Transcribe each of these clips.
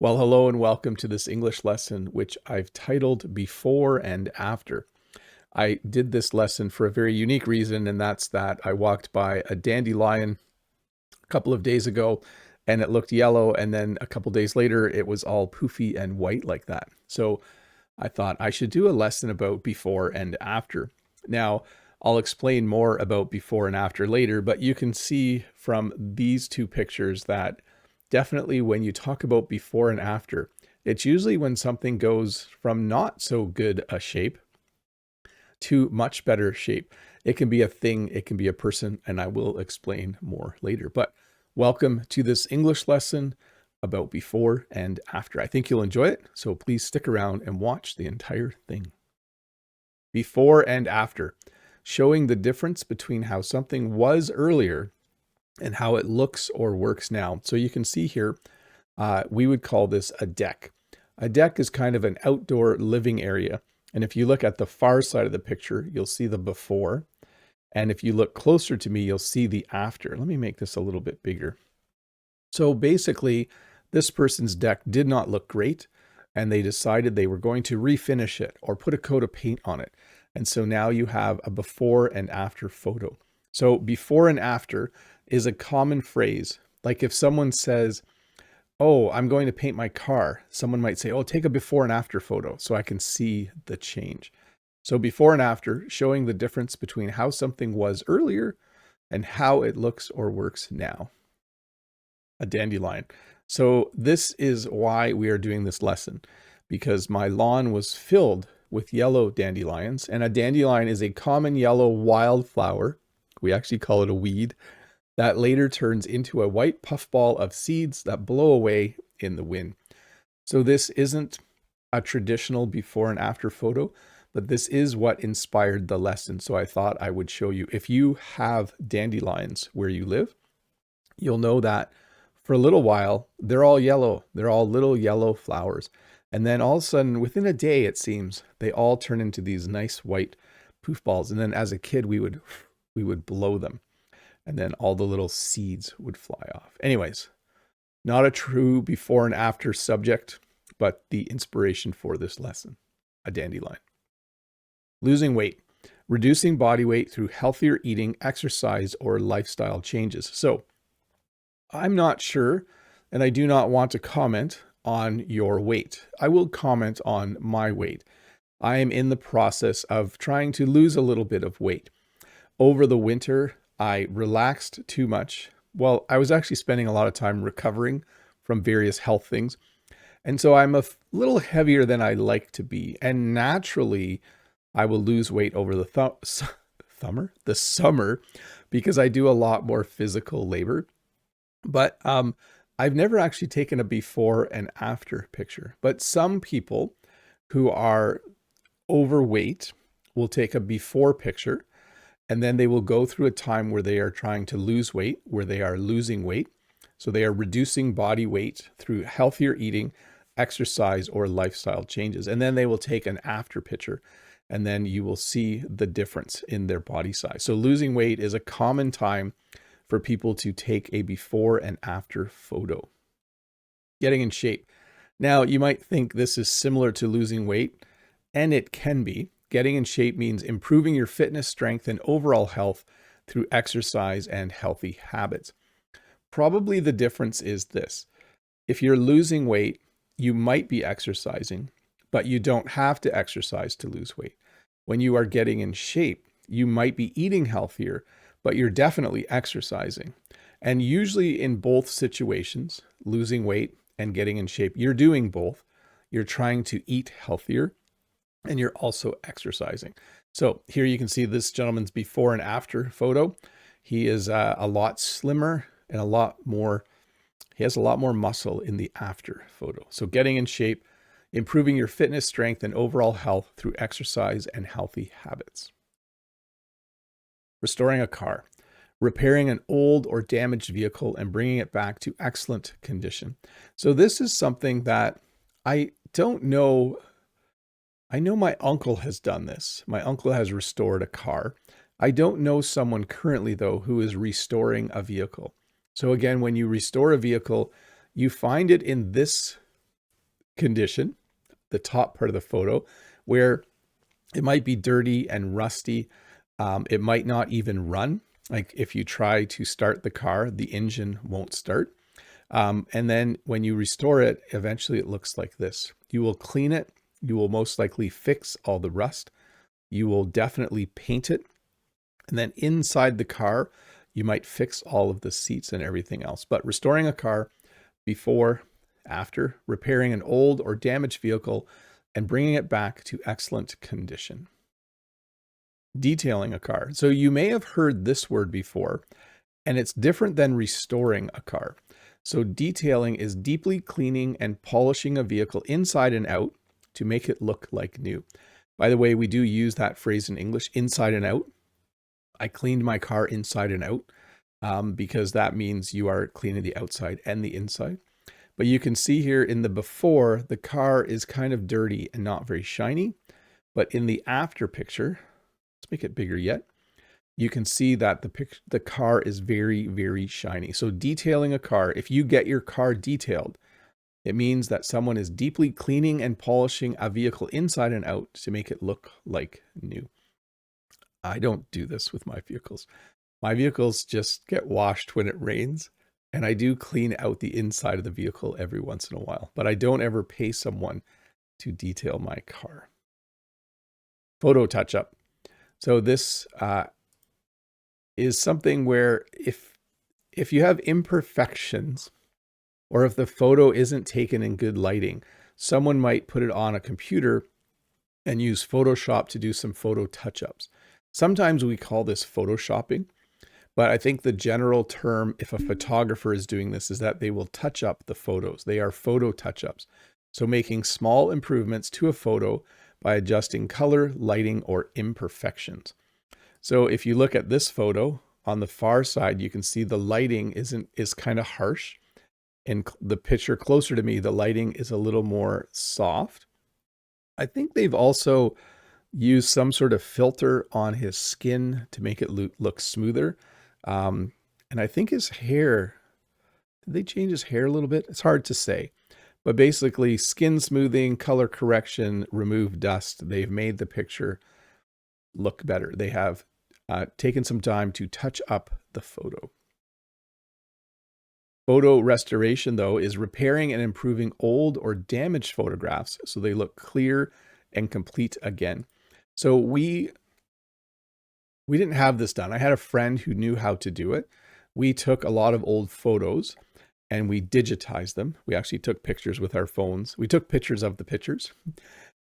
Well, hello and welcome to this English lesson, which I've titled Before and After. I did this lesson for a very unique reason, and that's that I walked by a dandelion a couple of days ago and it looked yellow, and then a couple days later it was all poofy and white like that. So I thought I should do a lesson about before and after. Now, I'll explain more about before and after later, but you can see from these two pictures that definitely when you talk about before and after, it's usually when something goes from not so good a shape to much better shape. It can be a thing, it can be a person, and I will explain more later. But welcome to this English lesson about before and after. I think you'll enjoy it, so please stick around and watch the entire thing. Before and after, showing the difference between how something was earlier and how it looks or works now. So you can see here, we would call this a deck. A deck is kind of an outdoor living area. And if you look at the far side of the picture, you'll see the before. And if you look closer to me, you'll see the after. Let me make this a little bit bigger. So basically, this person's deck did not look great, and they decided they were going to refinish it or put a coat of paint on it. And so now you have a before and after photo. So before and after is a common phrase. Like if someone says, "Oh, I'm going to paint my car," someone might say, "Oh, take a before and after photo so I can see the change." So before and after, showing the difference between how something was earlier and how it looks or works now. A dandelion. So this is why we are doing this lesson, because my lawn was filled with yellow dandelions, and a dandelion is a common yellow wildflower. We actually call it a weed that later turns into a white puffball of seeds that blow away in the wind. So this isn't a traditional before and after photo, but this is what inspired the lesson. So I thought I would show you. If you have dandelions where you live, you'll know that for a little while, they're all yellow. They're all little yellow flowers. And then all of a sudden, within a day, it seems, they all turn into these nice white poof balls. And then as a kid, we would blow them, and then all the little seeds would fly off. Anyways, not a true before and after subject, but the inspiration for this lesson, a dandelion. Losing weight, reducing body weight through healthier eating, exercise, or lifestyle changes. So I'm not sure, and I do not want to comment on your weight. I will comment on my weight. I am in the process of trying to lose a little bit of weight. Over the winter, I relaxed too much. Well, I was actually spending a lot of time recovering from various health things. And so I'm a little heavier than I like to be. And naturally, I will lose weight over the summer, because I do a lot more physical labor. But I've never actually taken a before and after picture. But some people who are overweight will take a before picture, and then they will go through a time where they are trying to lose weight, where they are losing weight. So they are reducing body weight through healthier eating, exercise, or lifestyle changes. And then they will take an after picture, and then you will see the difference in their body size. So losing weight is a common time for people to take a before and after photo. Getting in shape. Now, you might think this is similar to losing weight, and it can be. Getting in shape means improving your fitness, strength, and overall health through exercise and healthy habits. Probably the difference is this. If you're losing weight, you might be exercising, but you don't have to exercise to lose weight. When you are getting in shape, you might be eating healthier, but you're definitely exercising. And usually in both situations, losing weight and getting in shape, you're doing both. You're trying to eat healthier, and you're also exercising. So here you can see this gentleman's before and after photo. He is a lot slimmer and he has a lot more muscle in the after photo. So getting in shape, improving your fitness, strength, and overall health through exercise and healthy habits. Restoring a car, repairing an old or damaged vehicle and bringing it back to excellent condition. So this is something that I don't know. I know my uncle has done this. My uncle has restored a car. I don't know someone currently, though, who is restoring a vehicle. So again, when you restore a vehicle, you find it in this condition, the top part of the photo, where it might be dirty and rusty. It might not even run. Like if you try to start the car, the engine won't start. And then when you restore it, eventually it looks like this. You will clean it. You will most likely fix all the rust. You will definitely paint it. And then inside the car, you might fix all of the seats and everything else. But restoring a car before, after, repairing an old or damaged vehicle, and bringing it back to excellent condition. Detailing a car. So you may have heard this word before, and it's different than restoring a car. So detailing is deeply cleaning and polishing a vehicle inside and out to make it look like new. By the way, we do use that phrase in English, inside and out. I cleaned my car inside and out because that means you are cleaning the outside and the inside. But you can see here in the before, the car is kind of dirty and not very shiny. But in the after picture, let's make it bigger yet, you can see that the car is very, very shiny. So detailing a car, if you get your car detailed, it means that someone is deeply cleaning and polishing a vehicle inside and out to make it look like new. I don't do this with my vehicles. My vehicles just get washed when it rains, and I do clean out the inside of the vehicle every once in a while, but I don't ever pay someone to detail my car. Photo touch-up. So this is something where if you have imperfections, or if the photo isn't taken in good lighting, someone might put it on a computer and use Photoshop to do some photo touch-ups. Sometimes we call this photoshopping, but I think the general term, if a photographer is doing this, is that they will touch up the photos. They are photo touch-ups. So making small improvements to a photo by adjusting color, lighting, or imperfections. So if you look at this photo on the far side, you can see the lighting is kind of harsh. In the picture closer to me, the lighting is a little more soft. I think they've also used some sort of filter on his skin to make it look smoother. And I think his hair, did they change his hair a little bit? It's hard to say. But basically, skin smoothing, color correction, remove dust. They've made the picture look better. They have taken some time to touch up the photo. Photo restoration, though, is repairing and improving old or damaged photographs so they look clear and complete again. So we didn't have this done. I had a friend who knew how to do it. We took a lot of old photos and we digitized them. We actually took pictures with our phones. We took pictures of the pictures.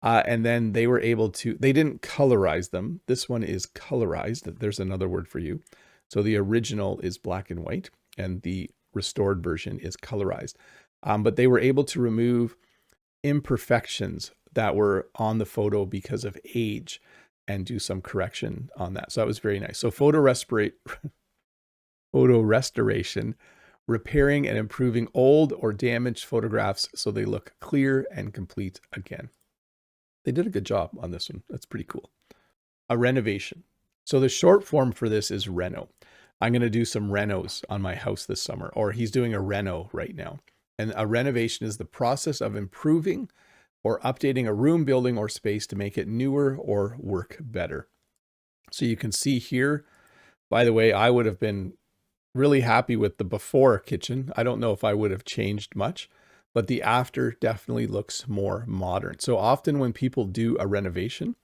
And then they were able to, they didn't colorize them. This one is colorized. There's another word for you. So the original is black and white and the restored version is colorized. But they were able to remove imperfections that were on the photo because of age and do some correction on that. So that was very nice. So photo restoration, repairing and improving old or damaged photographs so they look clear and complete again. They did a good job on this one. That's pretty cool. A renovation. So the short form for this is reno. I'm going to do some renos on my house this summer, or he's doing a reno right now. And a renovation is the process of improving or updating a room, building, or space to make it newer or work better. So you can see here, by the way, I would have been really happy with the before kitchen. I don't know if I would have changed much, but the after definitely looks more modern. So often when people do a renovation,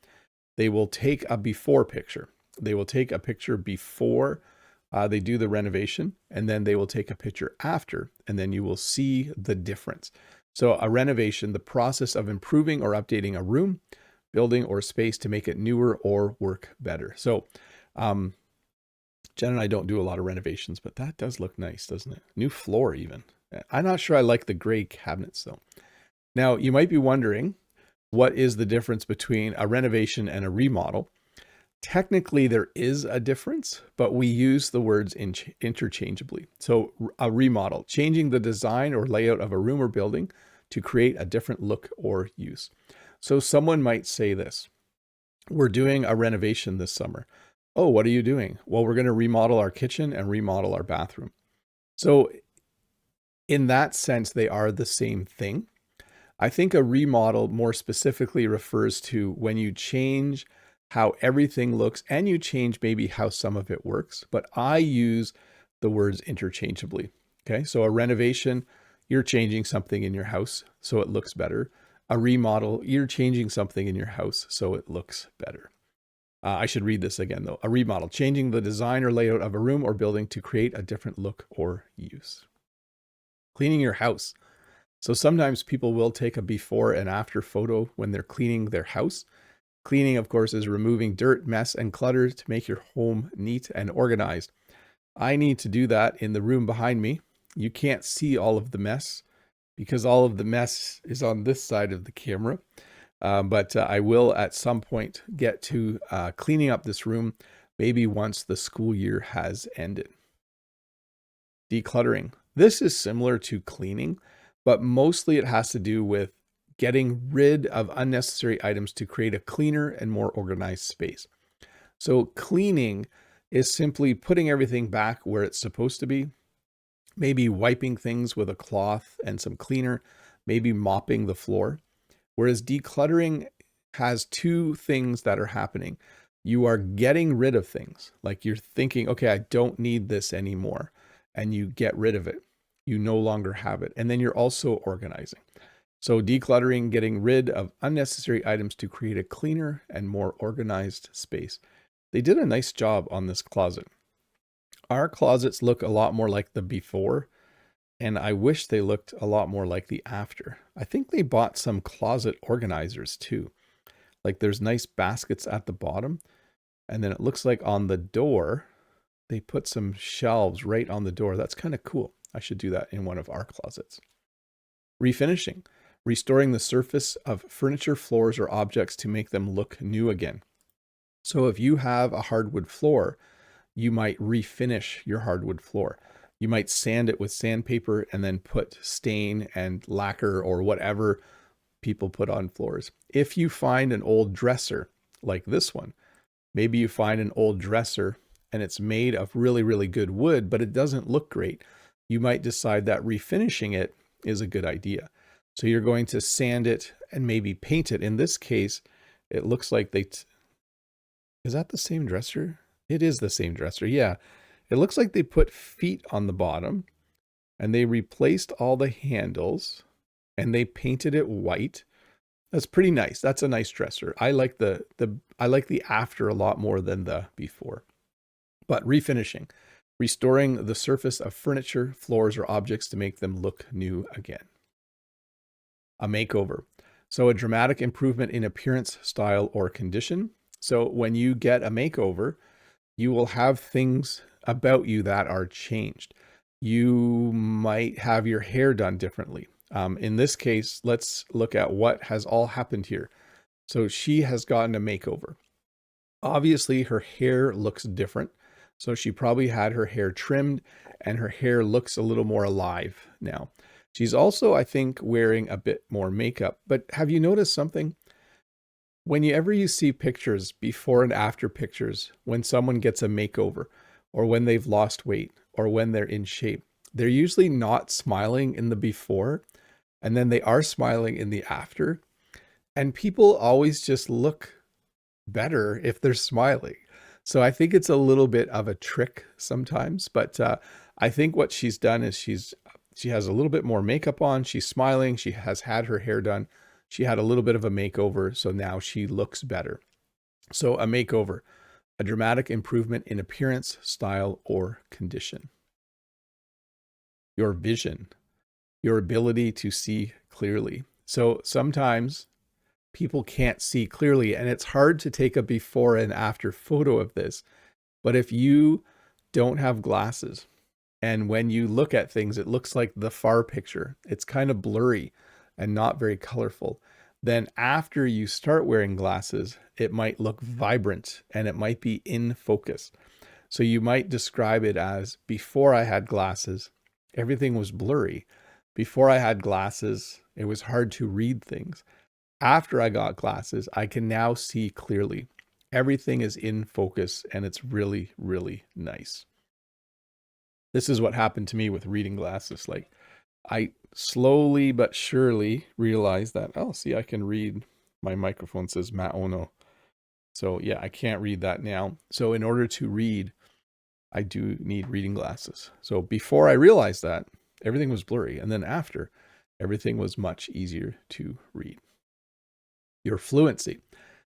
they will take a before picture. They will take a picture before they do the renovation, and then they will take a picture after, and then you will see the difference. So a renovation, the process of improving or updating a room, building, or space to make it newer or work better. So Jen and I don't do a lot of renovations, but that does look nice, doesn't it? New floor even. I'm not sure I like the gray cabinets though. Now you might be wondering, what is the difference between a renovation and a remodel? Technically, there is a difference, but we use the words interchangeably. So a remodel, changing the design or layout of a room or building to create a different look or use. So someone might say this, we're doing a renovation this summer. Oh, what are you doing? Well, we're going to remodel our kitchen and remodel our bathroom. So in that sense, they are the same thing. I think a remodel more specifically refers to when you change how everything looks and you change maybe how some of it works, but I use the words interchangeably. Okay, so a renovation, you're changing something in your house so it looks better. A remodel, you're changing something in your house so it looks better. I should read this again though. A remodel, changing the design or layout of a room or building to create a different look or use. Cleaning your house. So sometimes people will take a before and after photo when they're cleaning their house. Cleaning, of course, is removing dirt, mess, and clutter to make your home neat and organized. I need to do that in the room behind me. You can't see all of the mess because all of the mess is on this side of the camera. But I will at some point get to cleaning up this room, maybe once the school year has ended. Decluttering. This is similar to cleaning, but mostly it has to do with getting rid of unnecessary items to create a cleaner and more organized space. So cleaning is simply putting everything back where it's supposed to be, maybe wiping things with a cloth and some cleaner, maybe mopping the floor. Whereas decluttering has two things that are happening. You are getting rid of things, like you're thinking, okay, I don't need this anymore, and you get rid of it. You no longer have it. And then you're also organizing. So decluttering, getting rid of unnecessary items to create a cleaner and more organized space. They did a nice job on this closet. Our closets look a lot more like the before, and I wish they looked a lot more like the after. I think they bought some closet organizers too. Like there's nice baskets at the bottom, and then it looks like on the door, they put some shelves right on the door. That's kind of cool. I should do that in one of our closets. Refinishing, restoring the surface of furniture, floors, or objects to make them look new again. So if you have a hardwood floor, you might refinish your hardwood floor. You might sand it with sandpaper and then put stain and lacquer or whatever people put on floors. If you find an old dresser like this one, maybe you find an old dresser and it's made of really, really good wood, but it doesn't look great. You might decide that refinishing it is a good idea. So you're going to sand it and maybe paint it. In this case, it looks like is that the same dresser? It is the same dresser. Yeah. It looks like they put feet on the bottom and they replaced all the handles and they painted it white. That's pretty nice. That's a nice dresser. I like I like the after a lot more than the before. But refinishing, restoring the surface of furniture, floors, or objects to make them look new again. A makeover. So a dramatic improvement in appearance, style, or condition. So when you get a makeover, you will have things about you that are changed. You might have your hair done differently. In this case, let's look at what has all happened here. So she has gotten a makeover. Obviously, her hair looks different. So she probably had her hair trimmed and her hair looks a little more alive now. She's also, I think, wearing a bit more makeup. But have you noticed something? Whenever you see pictures, before and after pictures, when someone gets a makeover or when they've lost weight or when they're in shape, they're usually not smiling in the before and then they are smiling in the after. And people always just look better if they're smiling. So I think it's a little bit of a trick sometimes, but I think what she's done is she has a little bit more makeup on. She's smiling. She has had her hair done. She had a little bit of a makeover, so now she looks better. So a makeover, a dramatic improvement in appearance, style, or condition. Your vision, your ability to see clearly. So sometimes people can't see clearly, and it's hard to take a before and after photo of this. But if you don't have glasses, and when you look at things, it looks like the far picture, it's kind of blurry and not very colorful. Then after you start wearing glasses, it might look vibrant and it might be in focus. So you might describe it as, before I had glasses, everything was blurry. Before I had glasses, it was hard to read things. After I got glasses, I can now see clearly. Everything is in focus and it's really, really nice. This is what happened to me with reading glasses. Like, I slowly but surely realized that, oh, see, I can read. My microphone says Maono. So yeah, I can't read that now. So in order to read, I do need reading glasses. So before I realized that, everything was blurry. And then after, everything was much easier to read. Your fluency.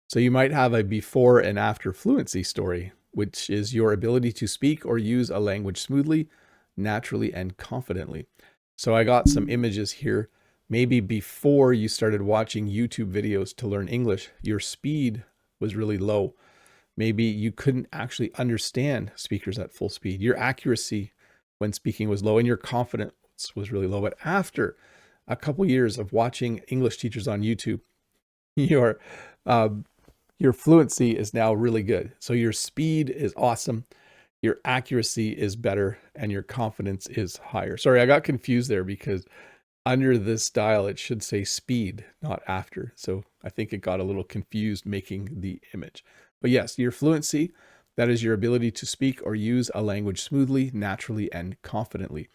So you might have a before and after fluency story, which is your ability to speak or use a language smoothly, naturally, and confidently. So I got some images here. Maybe before you started watching YouTube videos to learn English, your speed was really low. Maybe you couldn't actually understand speakers at full speed. Your accuracy when speaking was low and your confidence was really low. But after a couple years of watching English teachers on YouTube, your um, your fluency is now really good. So your speed is awesome, your accuracy is better, and your confidence is higher. Sorry, I got confused there because under this dial, it should say speed, not after. So I think it got a little confused making the image. But yes, your fluency, that is your ability to speak or use a language smoothly, naturally, and confidently.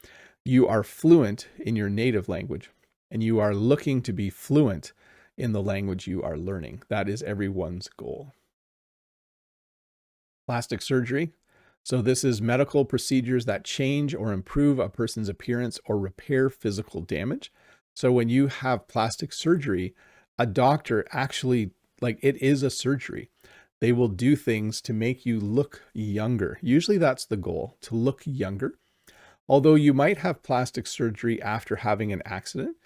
You are fluent in your native language, and you are looking to be fluent in the language you are learning. That is everyone's goal. Plastic surgery. So this is medical procedures that change or improve a person's appearance or repair physical damage. So when you have plastic surgery, a doctor actually, like, it is a surgery. They will do things to make you look younger. Usually that's the goal, to look younger. Although you might have plastic surgery after having an accident.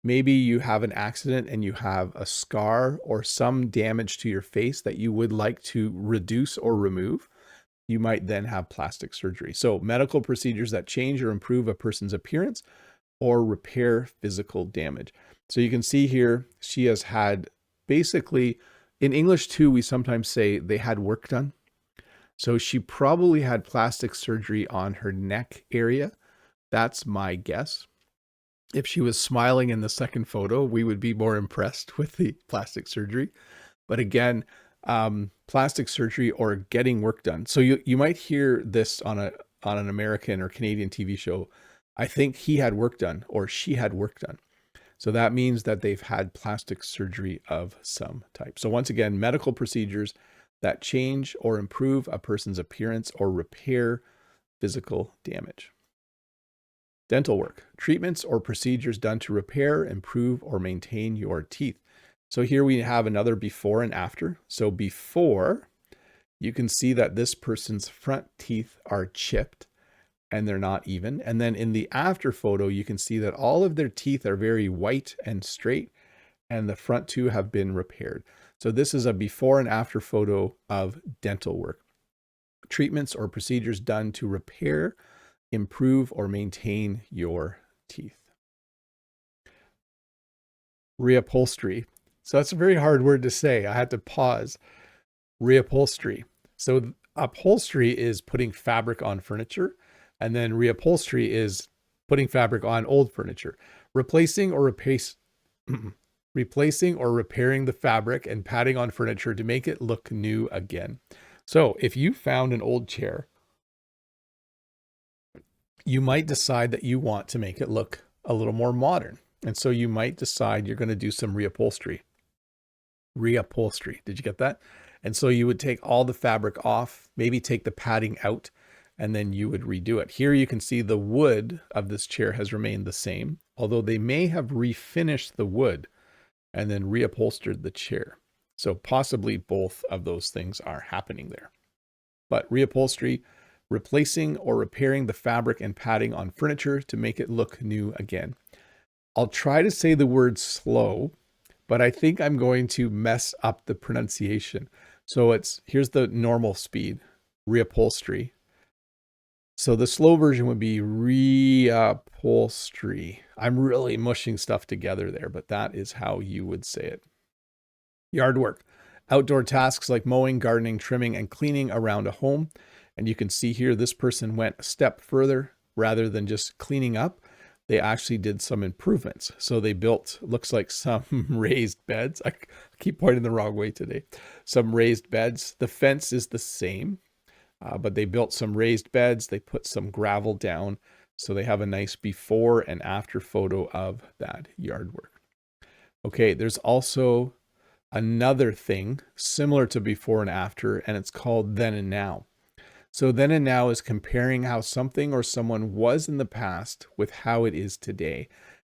Maybe you have an accident and you have a scar or some damage to your face that you would like to reduce or remove. You might then have plastic surgery. So medical procedures that change or improve a person's appearance or repair physical damage. So you can see here, she has had basically, in English too, we sometimes say they had work done. So she probably had plastic surgery on her neck area. That's my guess. If she was smiling in the second photo, we would be more impressed with the plastic surgery. But again, plastic surgery or getting work done. So you might hear this on an American or Canadian TV show. I think he had work done or she had work done. So that means that they've had plastic surgery of some type. So once again, medical procedures that change or improve a person's appearance or repair physical damage. Dental work, treatments or procedures done to repair, improve, or maintain your teeth. So here we have another before and after. So before, you can see that this person's front teeth are chipped and they're not even. And then in the after photo, you can see that all of their teeth are very white and straight and the front two have been repaired. So this is a before and after photo of dental work. Treatments or procedures done to repair, improve, or maintain your teeth. Reupholstery. So that's a very hard word to say. I had to pause. Reupholstery. So upholstery is putting fabric on furniture, and then reupholstery is putting fabric on old furniture. Replacing or replacing or repairing the fabric and padding on furniture to make it look new again. So if you found an old chair, you might decide that you want to make it look a little more modern. And so you might decide you're going to do some reupholstery. Reupholstery. Did you get that? And so you would take all the fabric off, maybe take the padding out, and then you would redo it. Here you can see the wood of this chair has remained the same, although they may have refinished the wood and then reupholstered the chair. So possibly both of those things are happening there. But reupholstery, replacing or repairing the fabric and padding on furniture to make it look new again. I'll try to say the word slow, but I think I'm going to mess up the pronunciation. So here's the normal speed, reupholstery. So the slow version would be reupholstery. I'm really mushing stuff together there, but that is how you would say it. Yard work, outdoor tasks like mowing, gardening, trimming, and cleaning around a home. And you can see here, this person went a step further. Rather than just cleaning up, they actually did some improvements. So they built, looks like some raised beds. I keep pointing the wrong way today. Some raised beds. The fence is the same, but they built some raised beds. They put some gravel down. So they have a nice before and after photo of that yard work. Okay, there's also another thing similar to before and after, and it's called then and now. So then and now is comparing how something or someone was in the past with how it is today.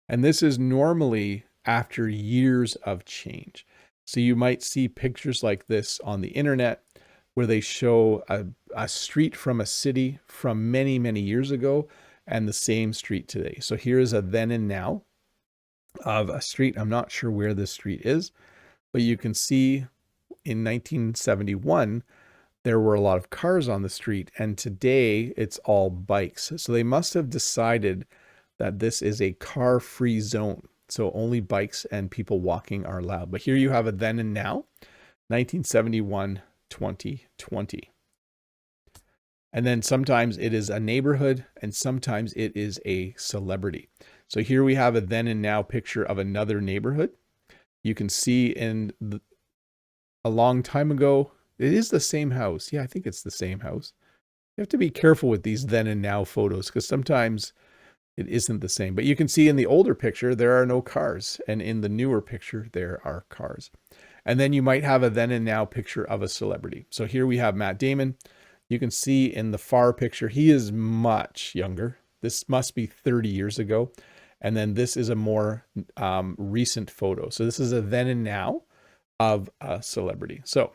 And this is normally after years of change. So you might see pictures like this on the internet where they show a street from a city from many, many years ago and the same street today. So here's a then and now of a street. I'm not sure where this street is, but you can see in 1971, there were a lot of cars on the street, and today it's all bikes. So they must have decided that this is a car-free zone. So only bikes and people walking are allowed. But here you have a then and now, 1971, 2020. And then sometimes it is a neighborhood and sometimes it is a celebrity. So here we have a then and now picture of another neighborhood. You can see a long time ago, it is the same house. Yeah, I think it's the same house. You have to be careful with these then and now photos because sometimes it isn't the same. But you can see in the older picture, there are no cars. And in the newer picture, there are cars. And then you might have a then and now picture of a celebrity. So here we have Matt Damon. You can see in the far picture, he is much younger. This must be 30 years ago. And then this is a more recent photo. So this is a then and now of a celebrity. So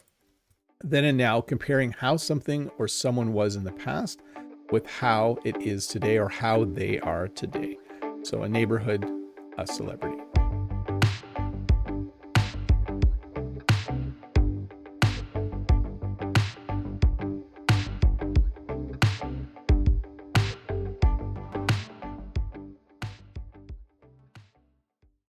then and now, comparing how something or someone was in the past with how it is today or how they are today. So a neighborhood, a celebrity.